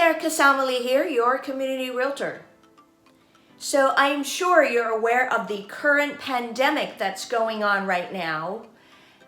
there, Kasama here, your community realtor. So I'm sure you're aware of the current pandemic that's going on right now,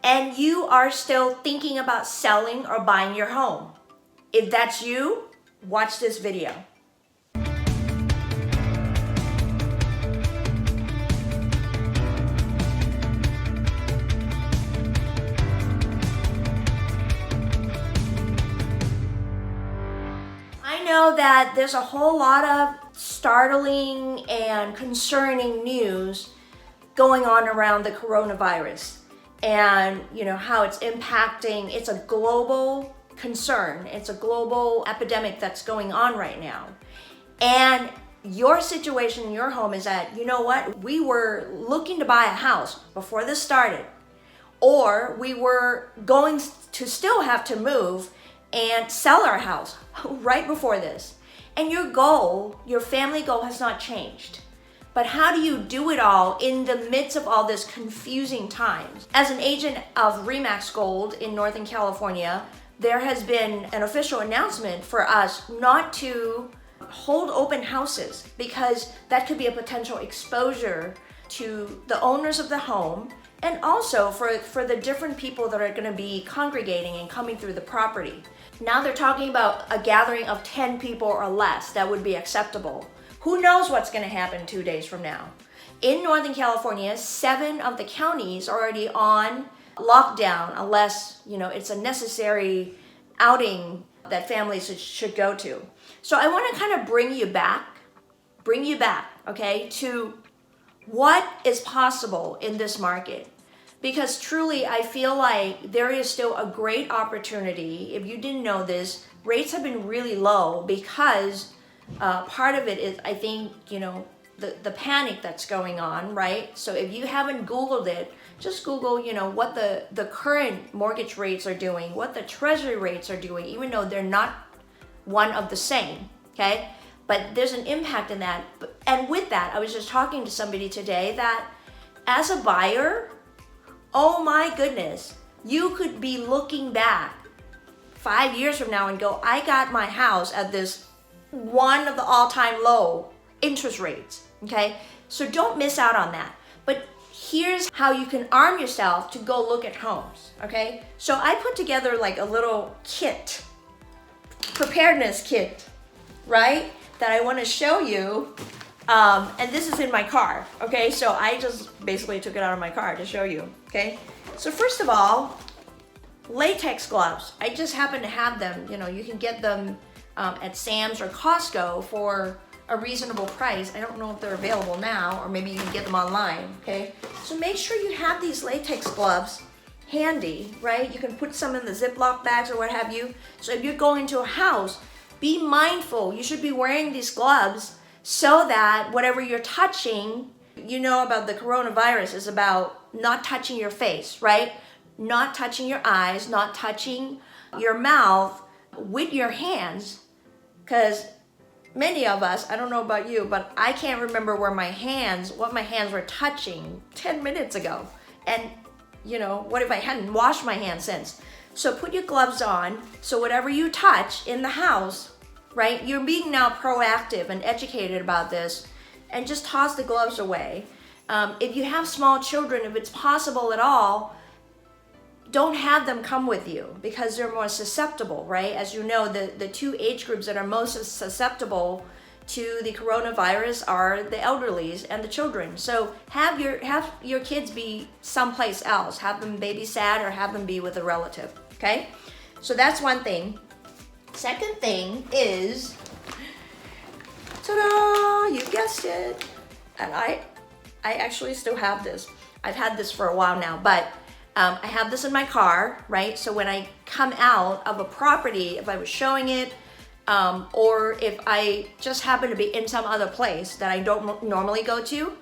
and you are still thinking about selling or buying your home. If that's you, watch this video. I know that there's a whole lot of startling and concerning news going on around the coronavirus and how it's impacting. It's a global concern. It's a global epidemic that's going on right now. And your situation in your home is that, we were looking to buy a house before this started, or we were going to still have to move and sell our house right before this. And your goal, your family goal has not changed. But how do you do it all in the midst of all this confusing times? As an agent of RE/MAX Gold in Northern California, there has been an official announcement for us not to hold open houses because that could be a potential exposure to the owners of the home and also for the different people that are going to be congregating and coming through the property. Now they're talking about a gathering of 10 people or less that would be acceptable. Who knows what's going to happen 2 days from now? In Northern California, 7 of the counties are already on lockdown unless, it's a necessary outing that families should go to. So I want to kind of bring you back, okay, to what is possible in this market. Because truly, I feel like there is still a great opportunity. If you didn't know this, rates have been really low because part of it is, I think, the panic that's going on, right? So if you haven't Googled it, just Google, what the current mortgage rates are doing, what the treasury rates are doing, even though they're not one of the same, okay? But there's an impact in that. And with that, I was just talking to somebody today that as a buyer, oh my goodness, you could be looking back 5 years from now and go, I got my house at this one of the all-time low interest rates, okay? So don't miss out on that. But here's how you can arm yourself to go look at homes, okay? So I put together like a little kit, preparedness kit, right? That I want to show you. And this is in my car, okay? So I just basically took it out of my car to show you, okay? So first of all, latex gloves. I just happen to have them. You can get them at Sam's or Costco for a reasonable price. I don't know if they're available now, or maybe you can get them online, okay? So make sure you have these latex gloves handy, right? You can put some in the Ziploc bags or what have you. So if you're going to a house, be mindful. You should be wearing these gloves so that whatever you're touching, about the coronavirus is about not touching your face, right? Not touching your eyes, not touching your mouth with your hands. Because many of us, I don't know about you, but I can't remember what my hands were touching 10 minutes ago. And, what if I hadn't washed my hands since? So put your gloves on, so whatever you touch in the house, right? You're being now proactive and educated about this, and just toss the gloves away. If you have small children, if it's possible at all, don't have them come with you because they're more susceptible, right? As you know, the 2 age groups that are most susceptible to the coronavirus are the elderlies and the children. So have your kids be someplace else. Have them babysat or have them be with a relative, okay? So that's one thing. Second thing is, ta-da, you guessed it. And I actually still have this. I've had this for a while now, but I have this in my car, right? So when I come out of a property, if I was showing it, or if I just happen to be in some other place that I don't normally go to,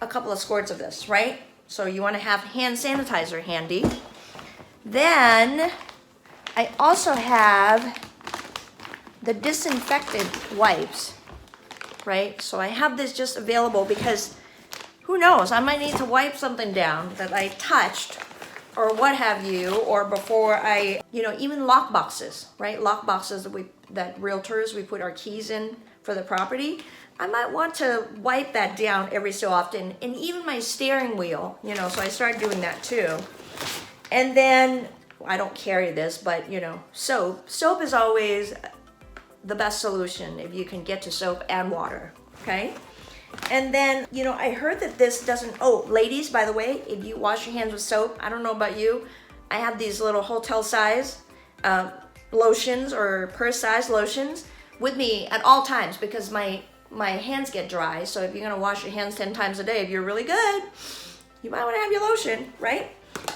a couple of squirts of this, right? So you want to have hand sanitizer handy. Then I also have the disinfected wipes, right? So I have this just available because who knows, I might need to wipe something down that I touched or what have you, or before I, even lock boxes, right? Lock boxes that realtors, we put our keys in for the property. I might want to wipe that down every so often, and even my steering wheel, so I started doing that too. And then, I don't carry this, but soap. Soap is always the best solution if you can get to soap and water, okay? And then, I heard that this doesn't, ladies, by the way, if you wash your hands with soap, I don't know about you, I have these little hotel size lotions or purse size lotions with me at all times because my hands get dry. So if you're gonna wash your hands 10 times a day, if you're really good, you might wanna have your lotion, right?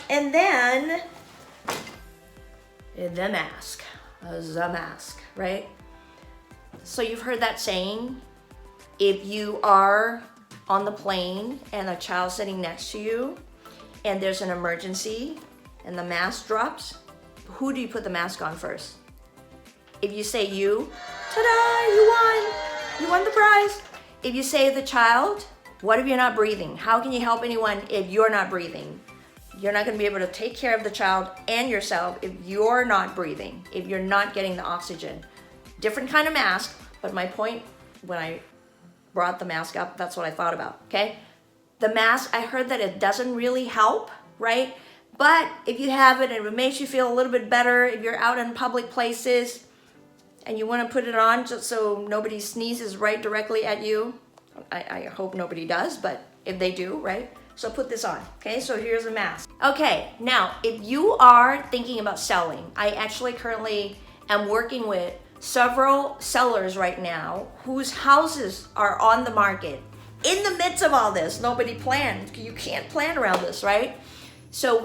And then, the mask, right? So you've heard that saying, if you are on the plane and a child's sitting next to you and there's an emergency and the mask drops, who do you put the mask on first? If you say you, ta-da, you won the prize. If you say the child, what if you're not breathing? How can you help anyone if you're not breathing? You're not gonna be able to take care of the child and yourself if you're not breathing, if you're not getting the oxygen. Different kind of mask, but my point when I brought the mask up, that's what I thought about, okay? The mask, I heard that it doesn't really help, right? But if you have it and it makes you feel a little bit better, if you're out in public places and you wanna put it on just so nobody sneezes right directly at you, I hope nobody does, but if they do, right? So put this on, okay? So here's a mask. Okay, now, if you are thinking about selling, I actually currently am working with several sellers right now whose houses are on the market. In the midst of all this, nobody planned. You can't plan around this, right? So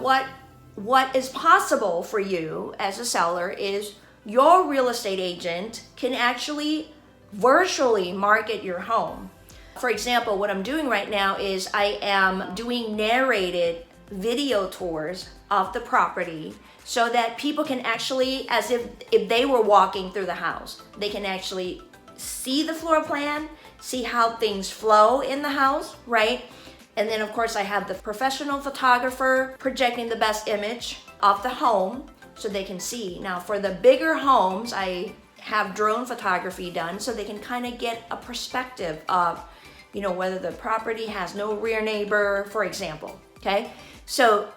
what is possible for you as a seller is your real estate agent can actually virtually market your home. For example, what I'm doing right now is I am doing narrated video tours of the property so that people can actually, as if they were walking through the house, they can actually see the floor plan, see how things flow in the house, right? And then of course I have the professional photographer projecting the best image of the home so they can see. Now for the bigger homes, I have drone photography done so they can kind of get a perspective of, whether the property has no rear neighbor, for example, okay? So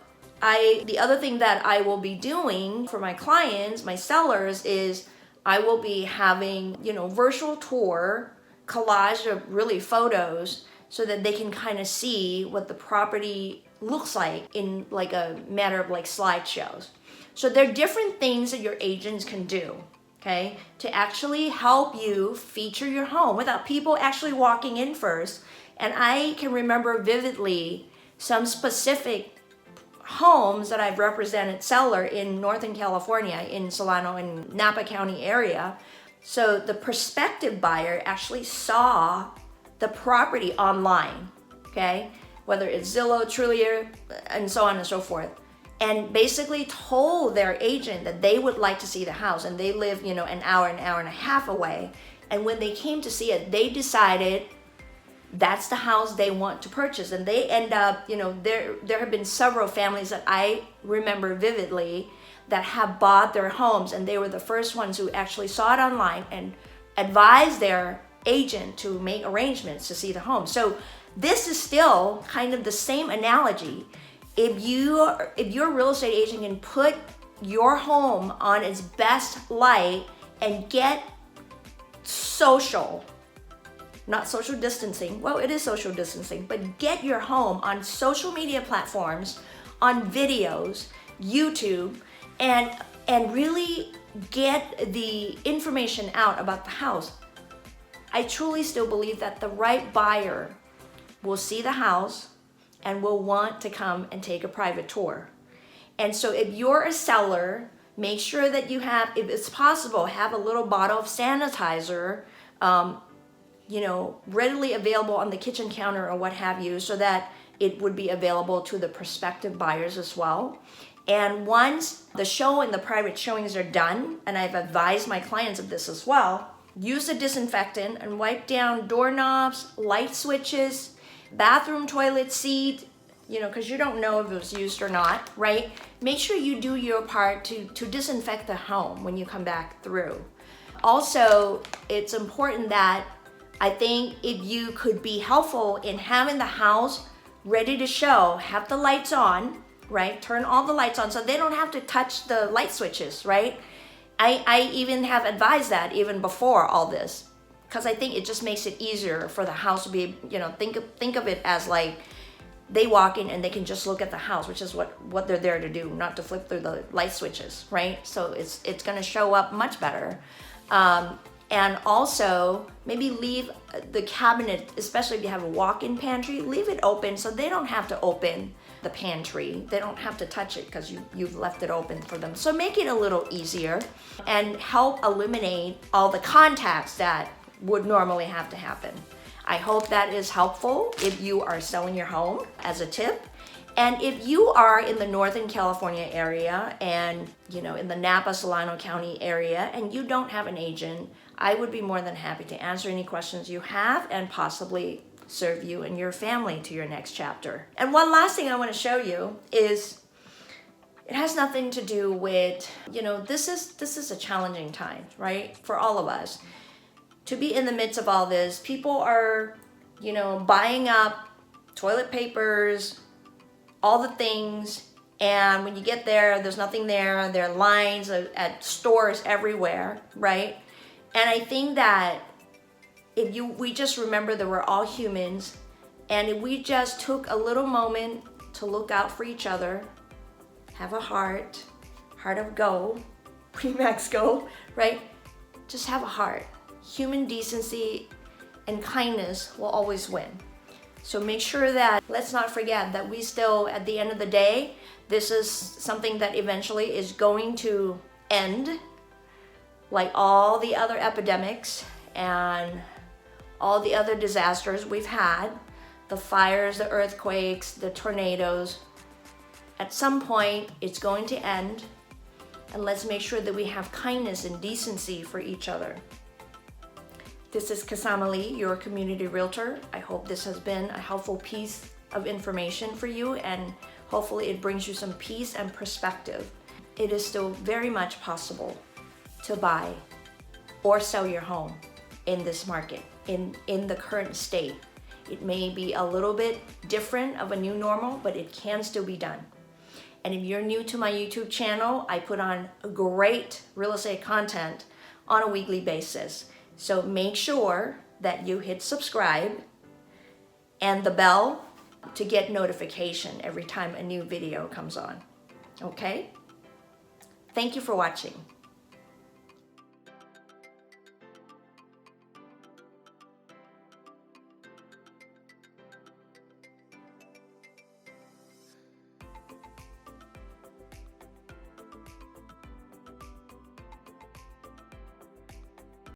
the other thing that I will be doing for my clients, my sellers, is I will be having, virtual tour, collage of really photos so that they can kind of see what the property looks like in like a matter of like slideshows. So there are different things that your agents can do, okay, to actually help you feature your home without people actually walking in first. And I can remember vividly some specific homes that I've represented seller in Northern California, in Solano and Napa County area. So the prospective buyer actually saw the property online, okay? Whether it's Zillow, Trulia, and so on and so forth. And basically told their agent that they would like to see the house, and they live, an hour and a half away. And when they came to see it, they decided that's the house they want to purchase. And they end up, there have been several families that I remember vividly that have bought their homes, and they were the first ones who actually saw it online and advised their agent to make arrangements to see the home. So this is still kind of the same analogy. If your real estate agent can put your home on its best light and get social, not social distancing, well, it is social distancing, but get your home on social media platforms, on videos, YouTube, and really get the information out about the house, I truly still believe that the right buyer will see the house and will want to come and take a private tour. And so if you're a seller, make sure that you have, if it's possible, have a little bottle of sanitizer, readily available on the kitchen counter or what have you, so that it would be available to the prospective buyers as well. And once the show and the private showings are done, and I've advised my clients of this as well, use a disinfectant and wipe down doorknobs, light switches, bathroom toilet seat, because you don't know if it was used or not, right? Make sure you do your part to disinfect the home when you come back through. Also, it's important that I think if you could be helpful in having the house ready to show, have the lights on, right? Turn all the lights on so they don't have to touch the light switches, right? I even have advised that even before all this, because I think it just makes it easier for the house to be, think of it as like they walk in and they can just look at the house, which is what they're there to do, not to flip through the light switches, right? So it's gonna show up much better. And also maybe leave the cabinet, especially if you have a walk-in pantry, leave it open so they don't have to open the pantry. They don't have to touch it because you've left it open for them. So make it a little easier and help eliminate all the contacts that would normally have to happen. I hope that is helpful if you are selling your home as a tip. And if you are in the Northern California area and, in the Napa, Solano County area, and you don't have an agent, I would be more than happy to answer any questions you have and possibly serve you and your family to your next chapter. And one last thing I want to show you is, it has nothing to do with, this is a challenging time, right? For all of us. To be in the midst of all this, people are, buying up toilet papers, all the things, and when you get there, there's nothing there. There are lines at stores everywhere, right? And I think that if we just remember that we're all humans, and if we just took a little moment to look out for each other, have a heart of gold, Premax gold, right? Just have a heart. Human decency and kindness will always win. So make sure that, let's not forget that we still, at the end of the day, this is something that eventually is going to end, like all the other epidemics and all the other disasters we've had, the fires, the earthquakes, the tornadoes. At some point, it's going to end, and let's make sure that we have kindness and decency for each other. This is Kasama Lee, your community realtor. I hope this has been a helpful piece of information for you, and hopefully it brings you some peace and perspective. It is still very much possible to buy or sell your home in this market, in the current state. It may be a little bit different of a new normal, but it can still be done. And if you're new to my YouTube channel, I put on great real estate content on a weekly basis. So make sure that you hit subscribe and the bell to get notification every time a new video comes on. Okay? Thank you for watching.